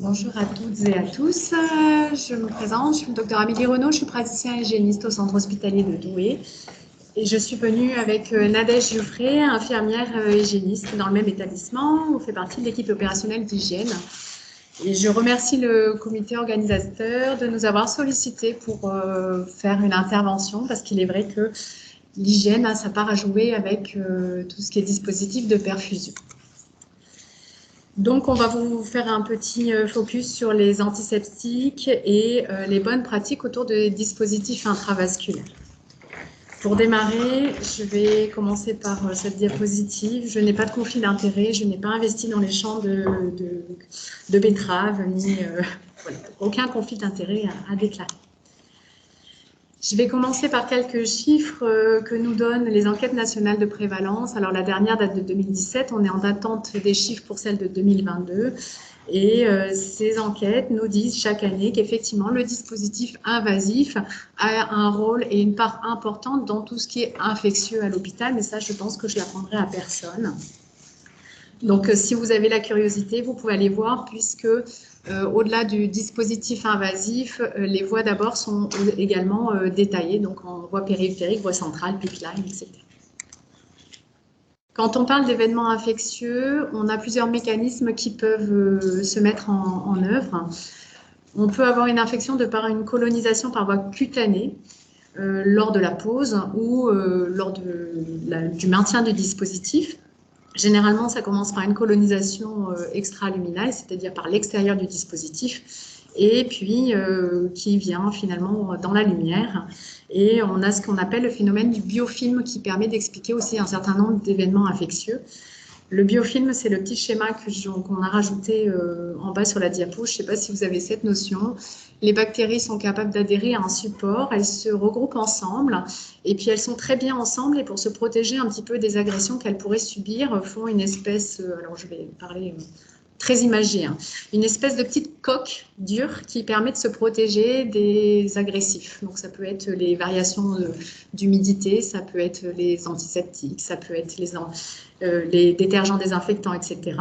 Bonjour à toutes et à tous. Je me présente, je suis le docteur Amélie Renaud, je suis praticienne hygiéniste au centre hospitalier de Douai. Et je suis venue avec Nadège Jouffré, infirmière hygiéniste dans le même établissement. On fait partie de l'équipe opérationnelle d'hygiène. Et je remercie le comité organisateur de nous avoir sollicité pour faire une intervention parce qu'il est vrai que l'hygiène a sa part à jouer avec tout ce qui est dispositif de perfusion. Donc, on va vous faire un petit focus sur les antiseptiques et les bonnes pratiques autour des dispositifs intravasculaires. Pour démarrer, je vais commencer par cette diapositive. Je n'ai pas de conflit d'intérêt, je n'ai pas investi dans les champs de betteraves, ni voilà, aucun conflit d'intérêt à déclarer. Je vais commencer par quelques chiffres que nous donnent les enquêtes nationales de prévalence. Alors, la dernière date de 2017, on est en attente des chiffres pour celle de 2022. Et ces enquêtes nous disent chaque année qu'effectivement, le dispositif invasif a un rôle et une part importante dans tout ce qui est infectieux à l'hôpital. Mais ça, je pense que je l'apprendrai à personne. Donc, si vous avez la curiosité, vous pouvez aller voir, puisque au-delà du dispositif invasif, les voies d'abord sont également détaillées, donc en voie périphérique, voie centrale, pipeline, etc. Quand on parle d'événements infectieux, on a plusieurs mécanismes qui peuvent se mettre en œuvre. On peut avoir une infection de par une colonisation par voie cutanée lors de la pause ou lors du maintien du dispositif. Généralement, ça commence par une colonisation extra-luminale, c'est-à-dire par l'extérieur du dispositif, et puis qui vient finalement dans la lumière. Et on a ce qu'on appelle le phénomène du biofilm qui permet d'expliquer aussi un certain nombre d'événements infectieux. Le biofilm, c'est le petit schéma qu'on a rajouté en bas sur la diapo. Je ne sais pas si vous avez cette notion. Les bactéries sont capables d'adhérer à un support, elles se regroupent ensemble et puis elles sont très bien ensemble et pour se protéger un petit peu des agressions qu'elles pourraient subir, font une espèce, alors je vais parler très imagé, hein, une espèce de petite coque dure qui permet de se protéger des agressifs. Donc ça peut être les variations d'humidité, ça peut être les antiseptiques, ça peut être les détergents désinfectants, etc.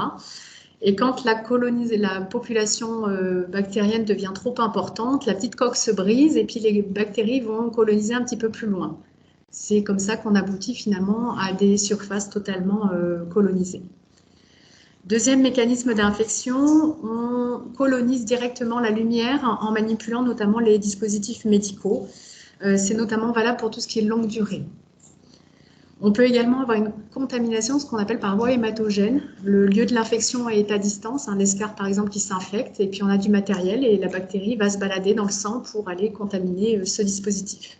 Et quand la population bactérienne devient trop importante, la petite coque se brise et puis les bactéries vont coloniser un petit peu plus loin. C'est comme ça qu'on aboutit finalement à des surfaces totalement colonisées. Deuxième mécanisme d'infection, on colonise directement la lumière en manipulant notamment les dispositifs médicaux. C'est notamment valable pour tout ce qui est longue durée. On peut également avoir une contamination, ce qu'on appelle par voie hématogène. Le lieu de l'infection est à distance, un escarre par exemple qui s'infecte, et puis on a du matériel et la bactérie va se balader dans le sang pour aller contaminer ce dispositif.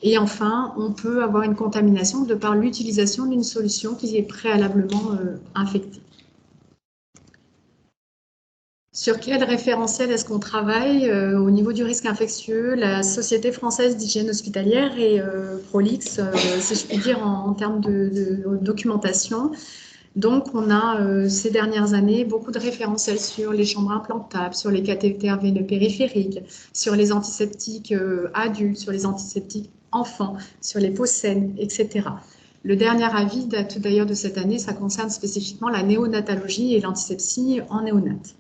Et enfin, on peut avoir une contamination de par l'utilisation d'une solution qui est préalablement infectée. Sur quel référentiel est-ce qu'on travaille au niveau du risque infectieux? La Société française d'hygiène hospitalière est prolixe, si je puis dire, en termes de documentation. Donc, on a ces dernières années beaucoup de référentiels sur les chambres implantables, sur les cathéters veineux périphériques, sur les antiseptiques adultes, sur les antiseptiques enfants, sur les peaux saines, etc. Le dernier avis date d'ailleurs de cette année, ça concerne spécifiquement la néonatologie et l'antisepsie en néonate.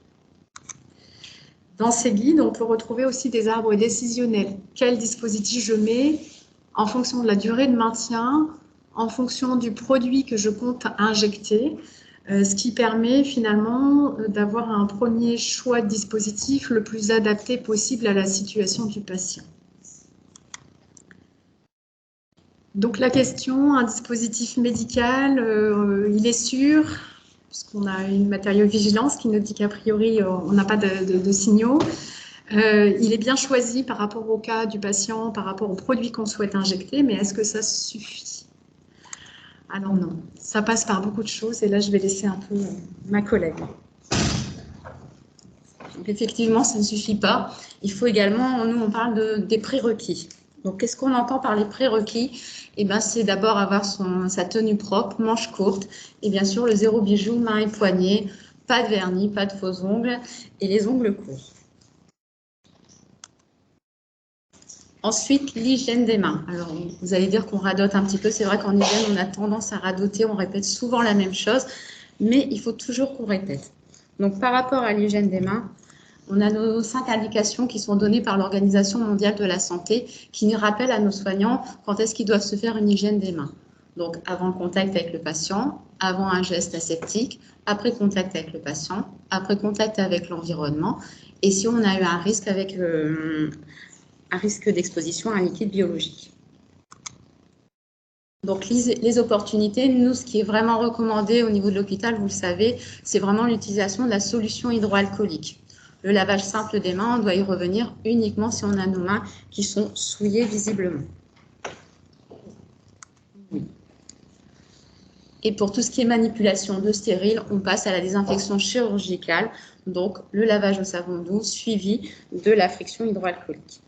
Dans ces guides, on peut retrouver aussi des arbres décisionnels. Quel dispositif je mets en fonction de la durée de maintien, en fonction du produit que je compte injecter, ce qui permet finalement d'avoir un premier choix de dispositif le plus adapté possible à la situation du patient. Donc la question, un dispositif médical, il est sûr, puisqu'on a une matériovigilance qui nous dit qu'a priori, on n'a pas de signaux. Il est bien choisi par rapport au cas du patient, par rapport au produit qu'on souhaite injecter, mais est-ce que ça suffit? Alors non, ça passe par beaucoup de choses, et là, je vais laisser un peu ma collègue. Donc effectivement, ça ne suffit pas. Il faut également, nous, on parle des prérequis. Donc, qu'est-ce qu'on entend par les prérequis? Eh bien, c'est d'abord avoir sa tenue propre, manches courtes, et bien sûr, le zéro bijou, mains et poignets, pas de vernis, pas de faux ongles, et les ongles courts. Ensuite, l'hygiène des mains. Alors, vous allez dire qu'on radote un petit peu. C'est vrai qu'en hygiène, on a tendance à radoter, on répète souvent la même chose, mais il faut toujours qu'on répète. Donc, par rapport à l'hygiène des mains, on a nos 5 indications qui sont données par l'Organisation mondiale de la santé qui rappellent à nos soignants quand est-ce qu'ils doivent se faire une hygiène des mains. Donc, avant le contact avec le patient, avant un geste aseptique, après contact avec le patient, après contact avec l'environnement, et si on a eu un risque d'exposition à un liquide biologique. Donc, les opportunités, nous, ce qui est vraiment recommandé au niveau de l'hôpital, vous le savez, c'est vraiment l'utilisation de la solution hydroalcoolique. Le lavage simple des mains, on doit y revenir uniquement si on a nos mains qui sont souillées visiblement. Oui. Et pour tout ce qui est manipulation de stérile, on passe à la désinfection chirurgicale, donc le lavage au savon doux suivi de la friction hydroalcoolique.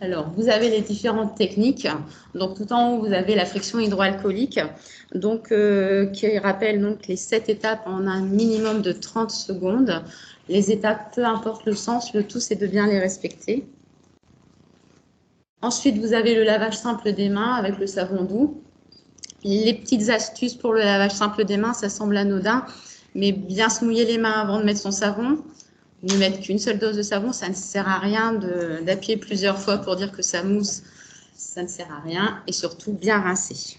Alors, vous avez les différentes techniques. Donc, tout en haut, vous avez la friction hydroalcoolique, donc, qui rappelle donc, les 7 étapes en un minimum de 30 secondes. Les étapes, peu importe le sens, le tout, c'est de bien les respecter. Ensuite, vous avez le lavage simple des mains avec le savon doux. Les petites astuces pour le lavage simple des mains, ça semble anodin, mais bien se mouiller les mains avant de mettre son savon. Ne mettre qu'une seule dose de savon, ça ne sert à rien d'appuyer plusieurs fois pour dire que ça mousse. Ça ne sert à rien. Et surtout, bien rincer.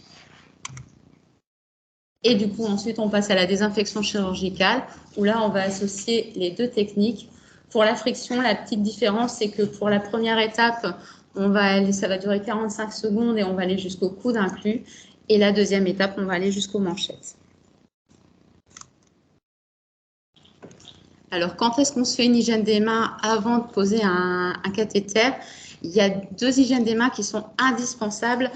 Et du coup, ensuite, on passe à la désinfection chirurgicale, où là, on va associer les deux techniques. Pour la friction, la petite différence, c'est que pour la première étape, ça va durer 45 secondes et on va aller jusqu'au coude inclus. Et la deuxième étape, on va aller jusqu'aux manchettes. Alors, quand est-ce qu'on se fait une hygiène des mains avant de poser un cathéter? Il y a 2 hygiènes des mains qui sont indispensables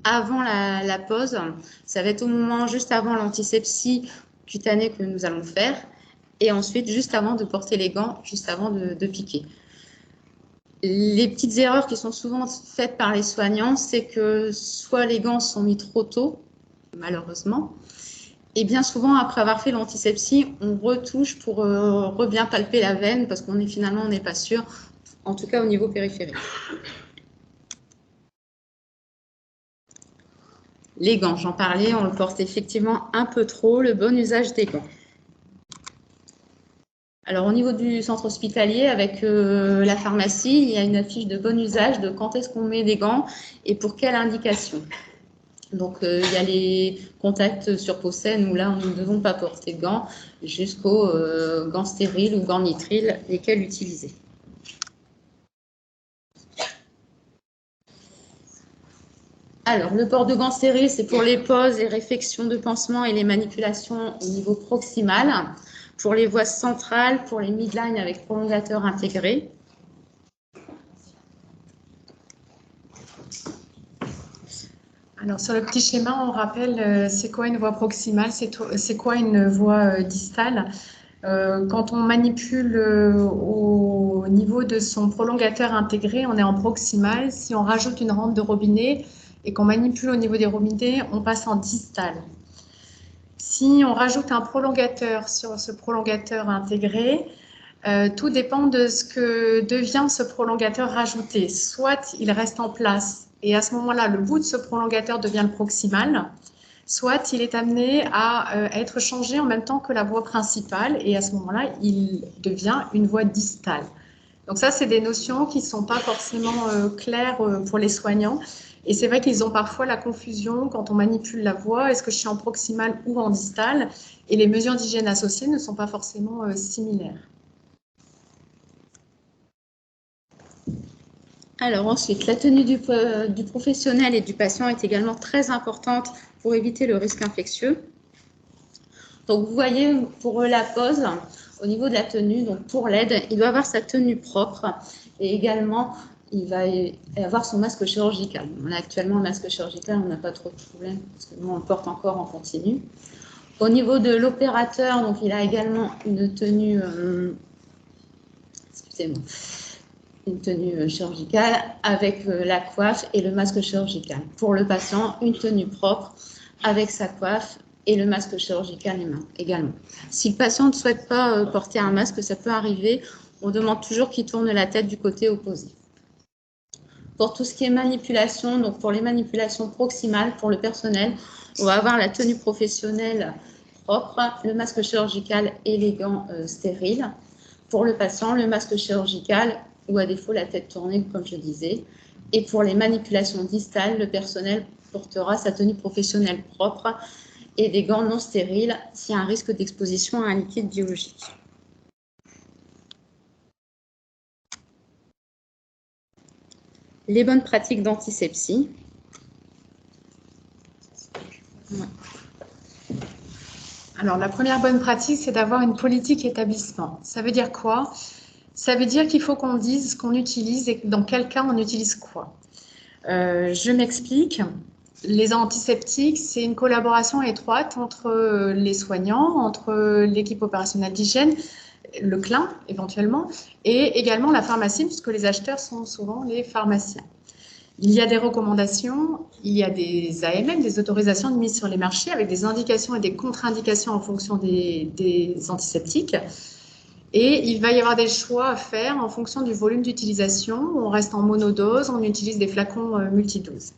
avant la pose. Ça va être au moment juste avant l'antisepsie cutanée que nous allons faire et ensuite juste avant de porter les gants, juste avant de piquer. Les petites erreurs qui sont souvent faites par les soignants, c'est que soit les gants sont mis trop tôt, malheureusement, et bien souvent, après avoir fait l'antisepsie, on retouche pour bien palper la veine parce qu'on n'est pas sûr, en tout cas au niveau périphérique. Les gants, j'en parlais, on le porte effectivement un peu trop, le bon usage des gants. Alors au niveau du centre hospitalier, avec la pharmacie, il y a une affiche de bon usage de quand est-ce qu'on met des gants et pour quelle indication. Donc, il y a les contacts sur peau saine où là, nous ne devons pas porter de gants jusqu'aux gants stériles ou gants nitriles, lesquels utiliser. Alors, le port de gants stériles, c'est pour les poses, les réfections de pansement et les manipulations au niveau proximal. Pour les voies centrales, pour les midlines avec prolongateur intégré. Alors, sur le petit schéma, on rappelle c'est quoi une voie proximale, c'est quoi une voie distale. Quand on manipule au niveau de son prolongateur intégré, on est en proximal. Si on rajoute une rampe de robinet et qu'on manipule au niveau des robinets, on passe en distal. Si on rajoute un prolongateur sur ce prolongateur intégré, tout dépend de ce que devient ce prolongateur rajouté. Soit il reste en place et à ce moment-là, le bout de ce prolongateur devient le proximal, soit il est amené à être changé en même temps que la voie principale et à ce moment-là, il devient une voie distale. Donc ça, c'est des notions qui ne sont pas forcément claires pour les soignants. Et c'est vrai qu'ils ont parfois la confusion quand on manipule la voie, est-ce que je suis en proximal ou en distal? Et les mesures d'hygiène associées ne sont pas forcément similaires. Alors ensuite, la tenue du professionnel et du patient est également très importante pour éviter le risque infectieux. Donc vous voyez, pour la pose, au niveau de la tenue, donc pour l'aide, il doit avoir sa tenue propre et également il va avoir son masque chirurgical. On a actuellement un masque chirurgical, on n'a pas trop de problème parce que nous on le porte encore en continu. Au niveau de l'opérateur, donc il a également une tenue, une tenue chirurgicale avec la coiffe et le masque chirurgical. Pour le patient, une tenue propre avec sa coiffe et le masque chirurgical également. Si le patient ne souhaite pas porter un masque, ça peut arriver, on demande toujours qu'il tourne la tête du côté opposé. Pour tout ce qui est manipulation, donc pour les manipulations proximales, pour le personnel, on va avoir la tenue professionnelle propres, le masque chirurgical et les gants stériles. Pour le patient, le masque chirurgical ou à défaut la tête tournée, comme je disais. Et pour les manipulations distales, le personnel portera sa tenue professionnelle propre et des gants non stériles s'il y a un risque d'exposition à un liquide biologique. Les bonnes pratiques d'antisepsie. Ouais. Alors, la première bonne pratique, c'est d'avoir une politique établissement. Ça veut dire quoi? Ça veut dire qu'il faut qu'on dise ce qu'on utilise et dans quel cas on utilise quoi. Je m'explique. Les antiseptiques, c'est une collaboration étroite entre les soignants, entre l'équipe opérationnelle d'hygiène, le CLIN éventuellement, et également la pharmacie, puisque les acheteurs sont souvent les pharmaciens. Il y a des recommandations, il y a des AMM, des autorisations de mise sur les marchés, avec des indications et des contre-indications en fonction des antiseptiques. Et il va y avoir des choix à faire en fonction du volume d'utilisation. On reste en monodose, on utilise des flacons multidoses.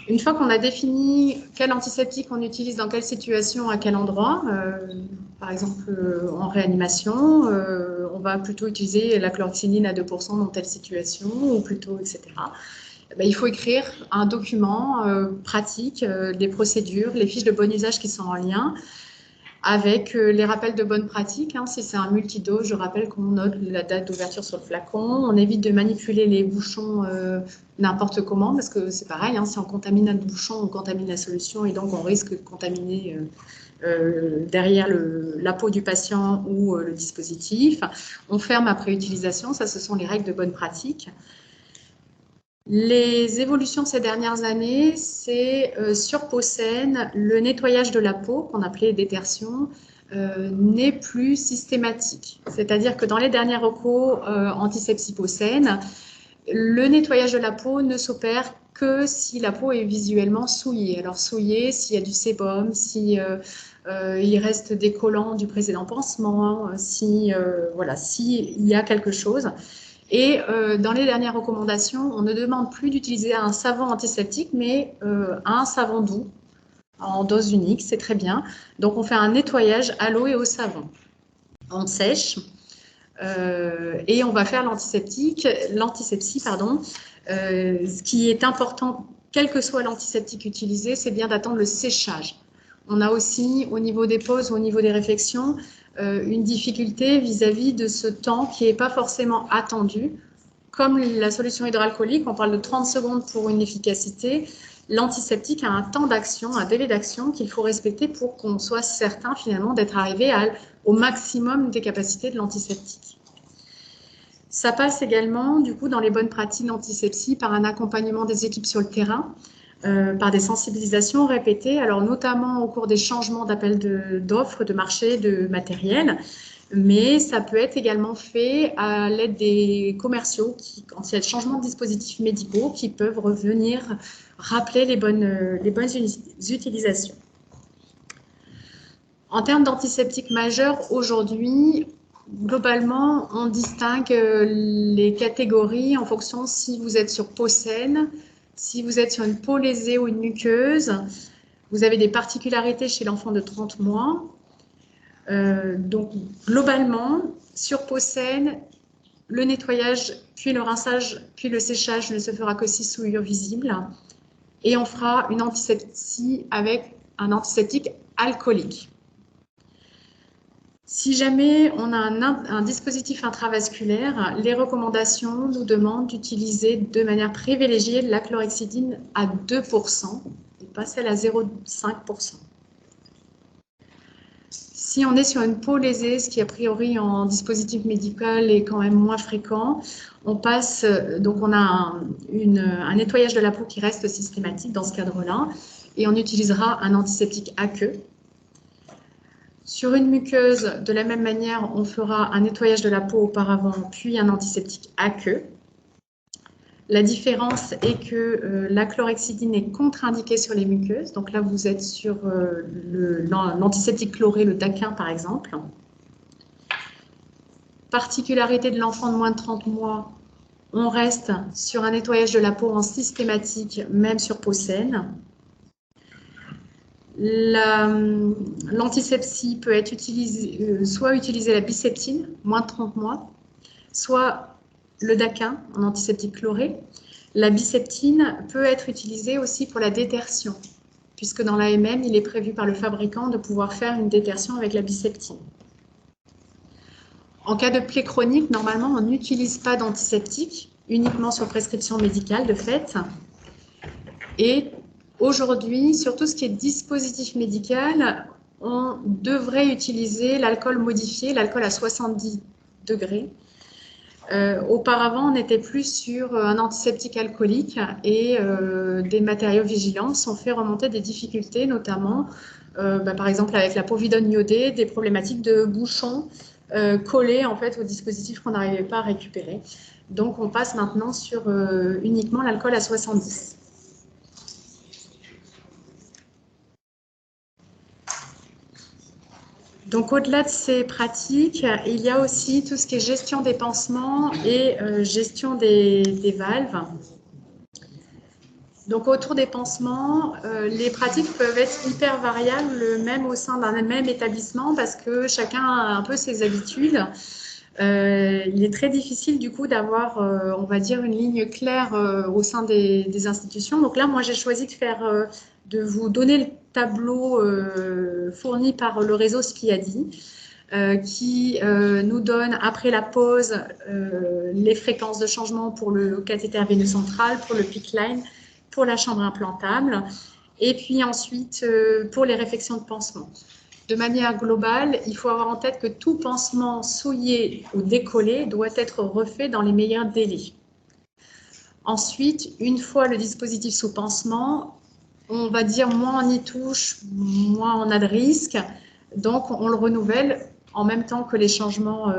Une fois qu'on a défini quel antiseptique on utilise dans quelle situation, à quel endroit, par exemple en réanimation, on va plutôt utiliser la chlorhexidine à 2% dans telle situation, ou plutôt, etc. Ben, il faut écrire un document pratique, des procédures, les fiches de bon usage qui sont en lien, avec les rappels de bonne pratique. Hein. Si c'est un multidose, je rappelle qu'on note la date d'ouverture sur le flacon. On évite de manipuler les bouchons n'importe comment, parce que c'est pareil, hein, si on contamine un bouchon, on contamine la solution, et donc on risque de contaminer derrière la peau du patient ou le dispositif. On ferme après utilisation, ça ce sont les règles de bonne pratique. Les évolutions ces dernières années, c'est sur peau saine, le nettoyage de la peau, qu'on appelait détertion, n'est plus systématique. C'est-à-dire que dans les derniers recos antisepsie peau saine, le nettoyage de la peau ne s'opère que si la peau est visuellement souillée. Alors souillée, s'il y a du sébum, si il reste des collants du précédent pansement, voilà, s'il y a quelque chose. Et dans les dernières recommandations, on ne demande plus d'utiliser un savon antiseptique, mais un savon doux en dose unique, c'est très bien. Donc on fait un nettoyage à l'eau et au savon. On sèche et on va faire l'antisepsie, ce qui est important, quel que soit l'antiseptique utilisé, c'est bien d'attendre le séchage. On a aussi, au niveau des pauses, au niveau des réflexions, une difficulté vis-à-vis de ce temps qui n'est pas forcément attendu. Comme la solution hydroalcoolique, on parle de 30 secondes pour une efficacité. L'antiseptique a un temps d'action, un délai d'action qu'il faut respecter pour qu'on soit certain finalement d'être arrivé au maximum des capacités de l'antiseptique. Ça passe également, du coup, dans les bonnes pratiques d'antisepsie par un accompagnement des équipes sur le terrain, par des sensibilisations répétées, alors notamment au cours des changements d'appel d'offres, de marché, de matériel, mais ça peut être également fait à l'aide des commerciaux quand il y a le changement de dispositifs médicaux qui peuvent revenir rappeler les bonnes utilisations. En termes d'antiseptiques majeurs, aujourd'hui, globalement, on distingue les catégories en fonction si vous êtes sur peau saine, si vous êtes sur une peau lésée ou une muqueuse. Vous avez des particularités chez l'enfant de 30 mois. Donc, globalement, sur peau saine, le nettoyage, puis le rinçage, puis le séchage ne se fera que si souillure visible. Et on fera une antisepsie avec un antiseptique alcoolique. Si jamais on a un dispositif intravasculaire, les recommandations nous demandent d'utiliser de manière privilégiée la chlorhexidine à 2% et pas celle à 0,5%. Si on est sur une peau lésée, ce qui a priori en dispositif médical est quand même moins fréquent, on passe, donc on a un nettoyage de la peau qui reste systématique dans ce cadre-là, et on utilisera un antiseptique aqueux. Sur une muqueuse, de la même manière, on fera un nettoyage de la peau auparavant, puis un antiseptique aqueux. La différence est que la chlorhexidine est contre-indiquée sur les muqueuses. Donc là, vous êtes sur l'antiseptique chloré, le Daquin par exemple. Particularité de l'enfant de moins de 30 mois, on reste sur un nettoyage de la peau en systématique, même sur peau saine. L'antisepsie peut être utilisée, soit utiliser la biseptine, moins de 30 mois, soit le Daquin, en antiseptique chloré. La biseptine peut être utilisée aussi pour la détertion, puisque dans l'AMM, il est prévu par le fabricant de pouvoir faire une détertion avec la biseptine. En cas de plaie chronique, normalement, on n'utilise pas d'antiseptique, uniquement sur prescription médicale de fait. Et aujourd'hui, sur tout ce qui est dispositif médical, on devrait utiliser l'alcool modifié, l'alcool à 70 degrés. Auparavant, on était plus sur un antiseptique alcoolique et des matériaux vigilance ont fait remonter des difficultés, notamment par exemple avec la povidone iodée, des problématiques de bouchons collés en fait au dispositif qu'on n'arrivait pas à récupérer. Donc on passe maintenant sur uniquement l'alcool à 70. Donc, au-delà de ces pratiques, il y a aussi tout ce qui est gestion des pansements et gestion des valves. Donc, autour des pansements, les pratiques peuvent être hyper variables, même au sein d'un même établissement, parce que chacun a un peu ses habitudes. Il est très difficile, du coup, d'avoir, on va dire, une ligne claire au sein des institutions. Donc là, moi, j'ai choisi de vous donner le tableau fourni par le réseau Spiadi, qui nous donne, après la pause, les fréquences de changement pour le cathéter veineux central, pour le PICC line, pour la chambre implantable, et puis ensuite pour les réfections de pansement. De manière globale, il faut avoir en tête que tout pansement souillé ou décollé doit être refait dans les meilleurs délais. Ensuite, une fois le dispositif sous pansement, on va dire moins on y touche, moins on a de risques. Donc, on le renouvelle en même temps que les changements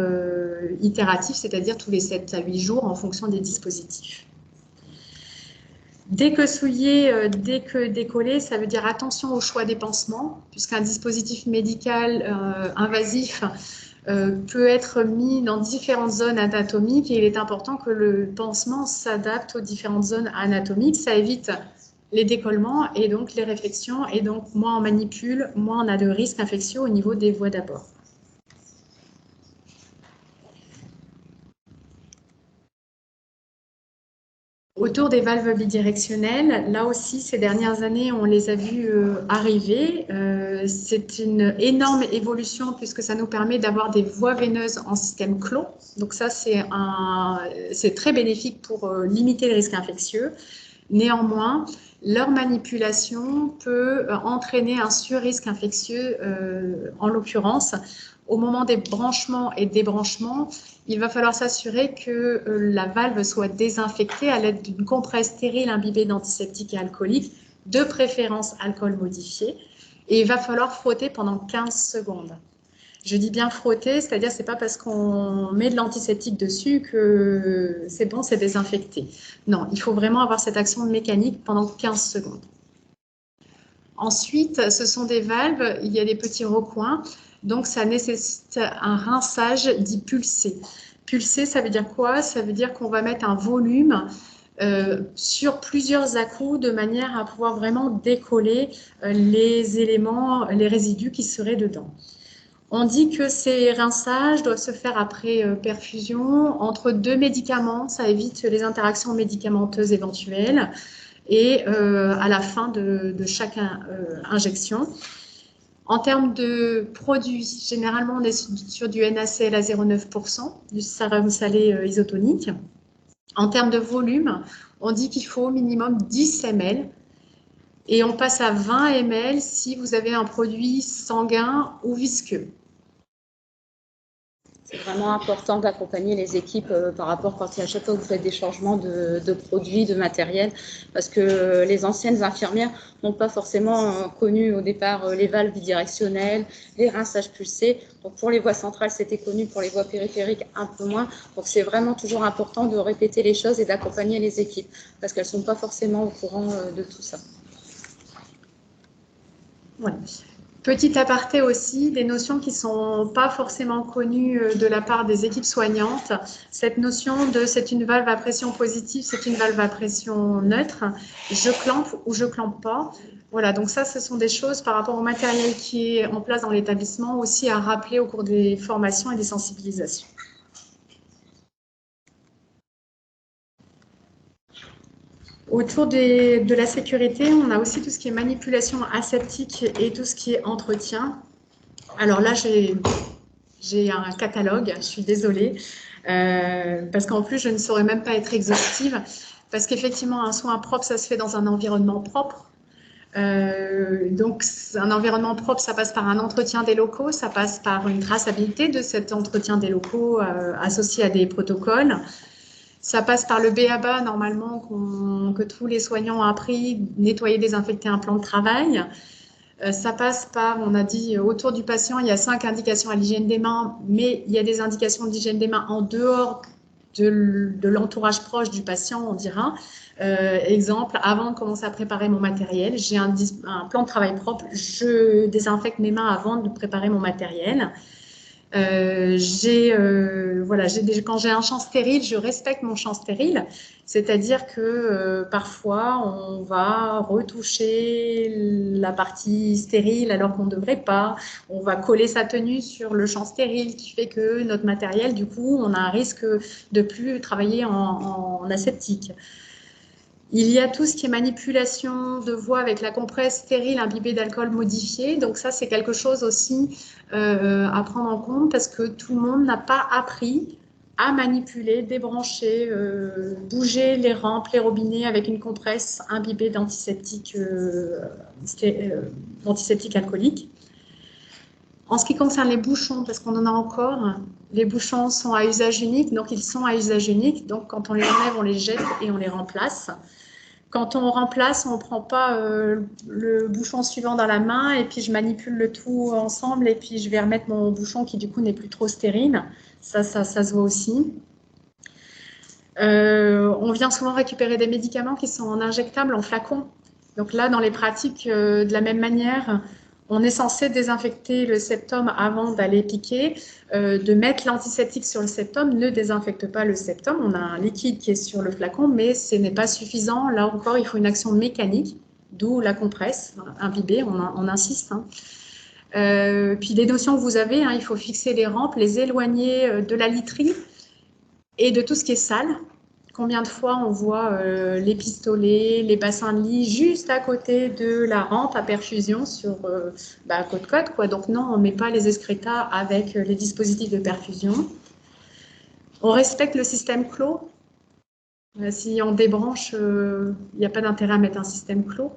itératifs, c'est-à-dire tous les 7 à 8 jours en fonction des dispositifs. Dès que souillé, dès que décollé, ça veut dire attention au choix des pansements, puisqu'un dispositif médical invasif peut être mis dans différentes zones anatomiques et il est important que le pansement s'adapte aux différentes zones anatomiques. Ça évite les décollements et donc les réflexions, et donc moins on manipule, moins on a de risques infectieux au niveau des voies d'abord. Autour des valves bidirectionnelles, là aussi, ces dernières années, on les a vues arriver. C'est une énorme évolution puisque ça nous permet d'avoir des voies veineuses en système clos. Donc ça, c'est très bénéfique pour limiter les risques infectieux. Néanmoins, leur manipulation peut entraîner un sur-risque infectieux, en l'occurrence. Au moment des branchements et débranchements, il va falloir s'assurer que la valve soit désinfectée à l'aide d'une compresse stérile imbibée d'antiseptique et alcoolique, de préférence alcool modifié, et il va falloir frotter pendant 15 secondes. Je dis bien frotter, c'est-à-dire c'est pas parce qu'on met de l'antiseptique dessus que c'est bon, c'est désinfecté. Non, il faut vraiment avoir cette action mécanique pendant 15 secondes. Ensuite, ce sont des valves, il y a des petits recoins. Donc, ça nécessite un rinçage dit pulsé. Pulsé, ça veut dire quoi? Ça veut dire qu'on va mettre un volume sur plusieurs à-coups de manière à pouvoir vraiment décoller les éléments, les résidus qui seraient dedans. On dit que ces rinçages doivent se faire après perfusion entre 2 médicaments. Ça évite les interactions médicamenteuses éventuelles et à la fin de chaque injection. En termes de produits, généralement, on est sur du NaCl à 0,9%, du sérum salé isotonique. En termes de volume, on dit qu'il faut au minimum 10 ml et on passe à 20 ml si vous avez un produit sanguin ou visqueux. C'est vraiment important d'accompagner les équipes par rapport quand à chaque fois que vous faites des changements de produits, de matériel, parce que les anciennes infirmières n'ont pas forcément connu au départ les valves bidirectionnelles, les rinçages pulsés. Donc pour les voies centrales, c'était connu, pour les voies périphériques, un peu moins. Donc c'est vraiment toujours important de répéter les choses et d'accompagner les équipes, parce qu'elles ne sont pas forcément au courant de tout ça. Voilà. Petit aparté aussi, des notions qui ne sont pas forcément connues de la part des équipes soignantes. Cette notion de c'est une valve à pression positive, c'est une valve à pression neutre. Je clampe ou je clampe pas. Voilà, donc ça, ce sont des choses par rapport au matériel qui est en place dans l'établissement, aussi à rappeler au cours des formations et des sensibilisations. Autour de la sécurité, on a aussi tout ce qui est manipulation aseptique et tout ce qui est entretien. Alors là, j'ai un catalogue, je suis désolée, parce qu'en plus, je ne saurais même pas être exhaustive, parce qu'effectivement, un soin propre, ça se fait dans un environnement propre. Donc, un environnement propre, ça passe par un entretien des locaux, ça passe par une traçabilité de cet entretien des locaux associé à des protocoles. Ça passe par le B.A.B.A. normalement que tous les soignants ont appris, nettoyer, désinfecter un plan de travail. Ça passe par, on a dit, autour du patient, il y a 5 indications à l'hygiène des mains, mais il y a des indications d'hygiène des mains en dehors de l'entourage proche du patient, on dira. Exemple, avant de commencer à préparer mon matériel, j'ai un plan de travail propre, je désinfecte mes mains avant de préparer mon matériel. Voilà, quand j'ai un champ stérile, je respecte mon champ stérile, c'est-à-dire que parfois on va retoucher la partie stérile alors qu'on ne devrait pas, on va coller sa tenue sur le champ stérile qui fait que notre matériel, du coup, on a un risque de plus travailler en aseptique. Il y a tout ce qui est manipulation de voie avec la compresse stérile imbibée d'alcool modifié. Donc ça, c'est quelque chose aussi à prendre en compte parce que tout le monde n'a pas appris à manipuler, débrancher, bouger les rampes, les robinets avec une compresse imbibée d'antiseptique alcoolique. En ce qui concerne les bouchons, parce qu'on en a encore, les bouchons sont à usage unique, donc ils sont à usage unique. Donc quand on les enlève, on les jette et on les remplace. Quand on remplace, on ne prend pas le bouchon suivant dans la main et puis je manipule le tout ensemble et puis je vais remettre mon bouchon qui du coup n'est plus trop stérile. Ça se voit aussi. On vient souvent récupérer des médicaments qui sont injectables en flacon. Donc là, dans les pratiques, de la même manière, on est censé désinfecter le septum avant d'aller piquer. De mettre l'antiseptique sur le septum ne désinfecte pas le septum. On a un liquide qui est sur le flacon, mais ce n'est pas suffisant. Là encore, il faut une action mécanique, d'où la compresse imbibée, on insiste. Puis les notions que vous avez, il faut fixer les rampes, les éloigner de la literie et de tout ce qui est sale. Combien de fois on voit les pistolets, les bassins de lit juste à côté de la rampe à perfusion sur côte-côte, quoi. Donc non, on ne met pas les excrétas avec les dispositifs de perfusion. On respecte le système clos. Si on débranche, il n'y a pas d'intérêt à mettre un système clos.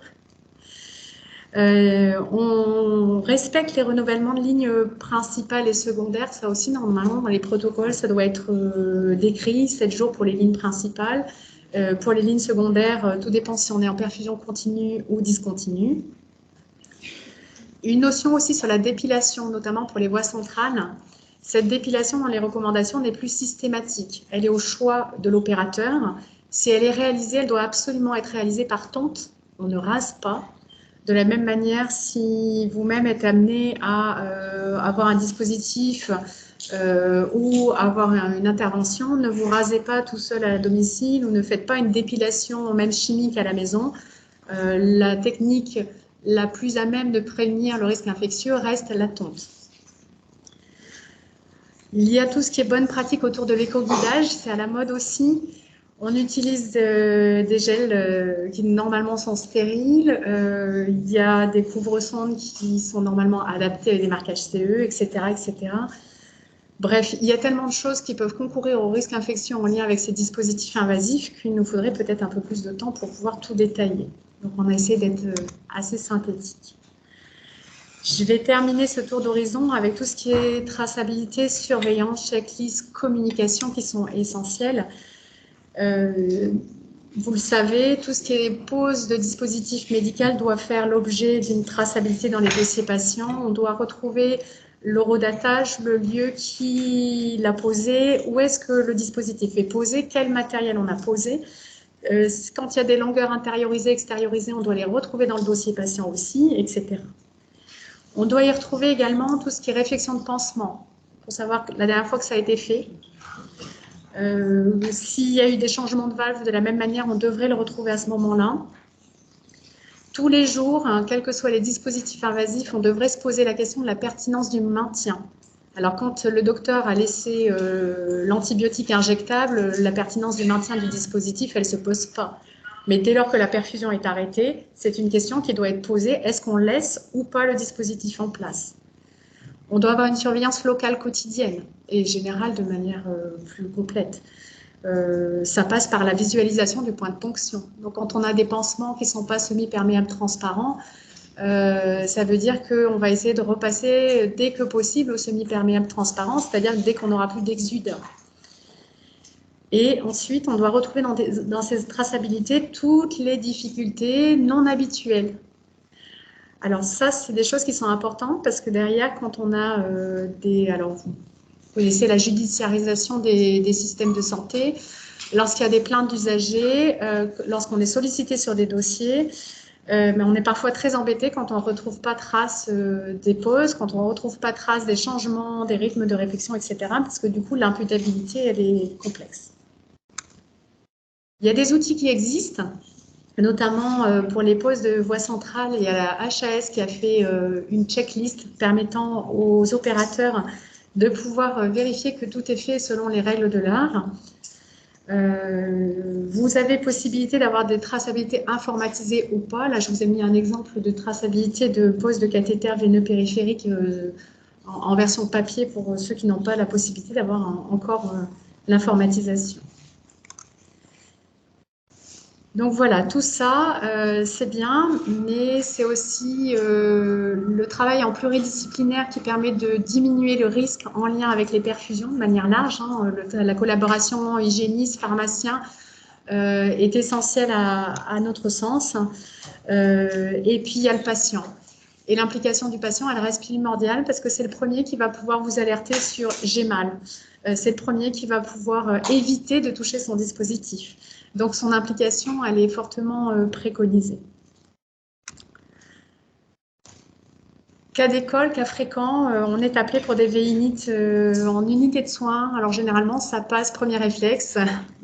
On respecte les renouvellements de lignes principales et secondaires. Ça aussi, normalement, dans les protocoles, ça doit être décrit, 7 jours pour les lignes principales. Pour les lignes secondaires, tout dépend si on est en perfusion continue ou discontinue. Une notion aussi sur la dépilation, notamment pour les voies centrales. Cette dépilation dans les recommandations n'est plus systématique. Elle est au choix de l'opérateur. Si elle est réalisée, elle doit absolument être réalisée par tonte. On ne rase pas. De la même manière, si vous-même êtes amené à avoir un dispositif ou avoir une intervention, ne vous rasez pas tout seul à domicile ou ne faites pas une dépilation même chimique à la maison. La technique la plus à même de prévenir le risque infectieux reste la tonte. Il y a tout ce qui est bonne pratique autour de l'éco-guidage, c'est à la mode aussi. On utilise des gels qui normalement sont stériles. Il y a des couvre-sondes qui sont normalement adaptés avec des marquages CE, etc., etc. Bref, il y a tellement de choses qui peuvent concourir au risque infection en lien avec ces dispositifs invasifs qu'il nous faudrait peut-être un peu plus de temps pour pouvoir tout détailler. Donc, on a essayé d'être assez synthétique. Je vais terminer ce tour d'horizon avec tout ce qui est traçabilité, surveillance, checklist, communication qui sont essentielles. Vous le savez, tout ce qui est pose de dispositif médical doit faire l'objet d'une traçabilité dans les dossiers patients. On doit retrouver l'horodatage, le lieu qui l'a posé, où est-ce que le dispositif est posé, quel matériel on a posé. Quand il y a des longueurs intériorisées, extériorisées, on doit les retrouver dans le dossier patient aussi, etc. On doit y retrouver également tout ce qui est réflexion de pansement, pour savoir la dernière fois que ça a été fait. S'il y a eu des changements de valve, de la même manière, on devrait le retrouver à ce moment-là. tous les jours, hein, quels que soient les dispositifs invasifs, on devrait se poser la question de la pertinence du maintien. Alors, quand le docteur a laissé l'antibiotique injectable, la pertinence du maintien du dispositif, elle ne se pose pas. Mais dès lors que la perfusion est arrêtée, c'est une question qui doit être posée. Est-ce qu'on laisse ou pas le dispositif en place? On doit avoir une surveillance locale quotidienne et générale de manière plus complète. Ça passe par la visualisation du point de ponction. Donc, quand on a des pansements qui ne sont pas semi-perméables transparents, ça veut dire qu'on va essayer de repasser dès que possible au semi-perméable transparent, c'est-à-dire dès qu'on n'aura plus d'exudeur. Et ensuite, on doit retrouver dans ces traçabilités toutes les difficultés non habituelles. Alors ça, c'est des choses qui sont importantes parce que derrière, quand on a alors vous connaissez la judiciarisation des systèmes de santé, lorsqu'il y a des plaintes d'usagers, lorsqu'on est sollicité sur des dossiers, mais on est parfois très embêté quand on ne retrouve pas trace des pauses, quand on ne retrouve pas trace des changements, des rythmes de réflexion, etc. Parce que du coup, l'imputabilité, elle est complexe. Il y a des outils qui existent, notamment pour les pauses de voie centrale. Il y a la HAS qui a fait une checklist permettant aux opérateurs de pouvoir vérifier que tout est fait selon les règles de l'art. Vous avez possibilité d'avoir des traçabilités informatisées ou pas. Là, je vous ai mis un exemple de traçabilité de pose de cathéter veineux périphérique en version papier pour ceux qui n'ont pas la possibilité d'avoir encore l'informatisation. Donc voilà, tout ça, c'est bien, mais c'est aussi le travail en pluridisciplinaire qui permet de diminuer le risque en lien avec les perfusions de manière large. Hein. La collaboration hygiéniste-pharmacien est essentielle à notre sens. Et puis, il y a le patient. Et l'implication du patient, elle reste primordiale parce que c'est le premier qui va pouvoir vous alerter sur « j'ai mal ». C'est le premier qui va pouvoir éviter de toucher son dispositif. Donc, son implication, elle est fortement préconisée. Cas d'école, cas fréquent, on est appelé pour des VINIT en unité de soins. Alors, généralement, ça passe premier réflexe.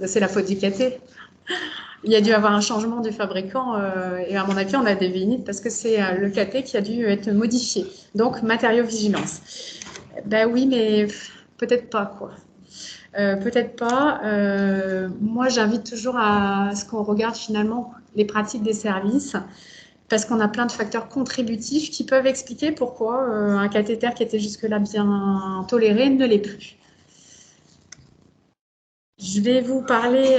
C'est la faute du caté. Il y a dû avoir un changement du fabricant et à mon avis, on a des VINIT parce que c'est le caté qui a dû être modifié. Donc, matériaux-vigilance. Ben oui, mais peut-être pas, quoi. Peut-être pas. Moi, j'invite toujours à ce qu'on regarde finalement les pratiques des services parce qu'on a plein de facteurs contributifs qui peuvent expliquer pourquoi un cathéter qui était jusque-là bien toléré ne l'est plus. Je vais vous parler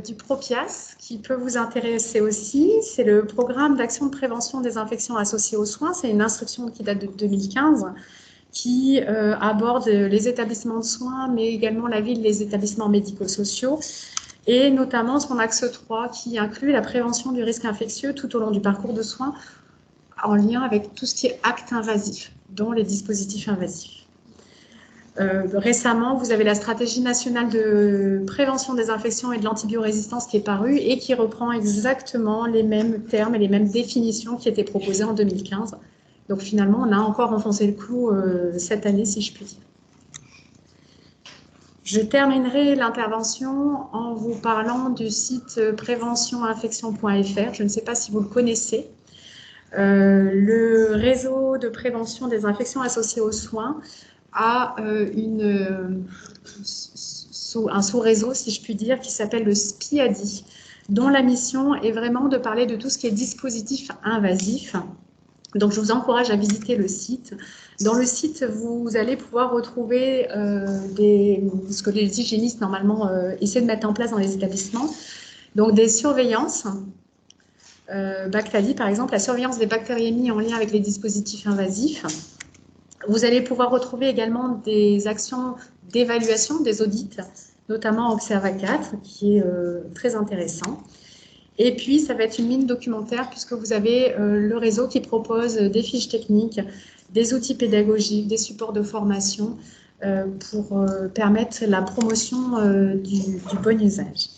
du PROPIAS qui peut vous intéresser aussi. C'est le programme d'action de prévention des infections associées aux soins. C'est une instruction qui date de 2015. Qui aborde les établissements de soins, mais également la ville, les établissements médico-sociaux, et notamment son axe 3 qui inclut la prévention du risque infectieux tout au long du parcours de soins en lien avec tout ce qui est acte invasif, dont les dispositifs invasifs. Récemment, vous avez la stratégie nationale de prévention des infections et de l'antibiorésistance qui est parue et qui reprend exactement les mêmes termes et les mêmes définitions qui étaient proposées en 2015. Donc finalement, on a encore enfoncé le clou cette année, si je puis dire. Je terminerai l'intervention en vous parlant du site préventioninfection.fr. Je ne sais pas si vous le connaissez. Le réseau de prévention des infections associées aux soins a un sous-réseau, si je puis dire, qui s'appelle le SPIADI, dont la mission est vraiment de parler de tout ce qui est dispositif invasif. Donc, je vous encourage à visiter le site. Dans le site, vous allez pouvoir retrouver ce que les hygiénistes, normalement, essaient de mettre en place dans les établissements. Donc, des surveillances. Bactali, par exemple, la surveillance des bactériémies en lien avec les dispositifs invasifs. Vous allez pouvoir retrouver également des actions d'évaluation, des audits, notamment Observa 4, qui est très intéressant. Et puis, ça va être une mine documentaire puisque vous avez le réseau qui propose des fiches techniques, des outils pédagogiques, des supports de formation pour permettre la promotion du bon usage.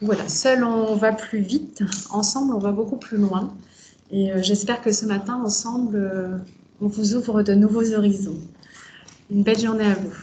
Voilà, seul on va plus vite, ensemble on va beaucoup plus loin. Et j'espère que ce matin, ensemble, on vous ouvre de nouveaux horizons. Une belle journée à vous.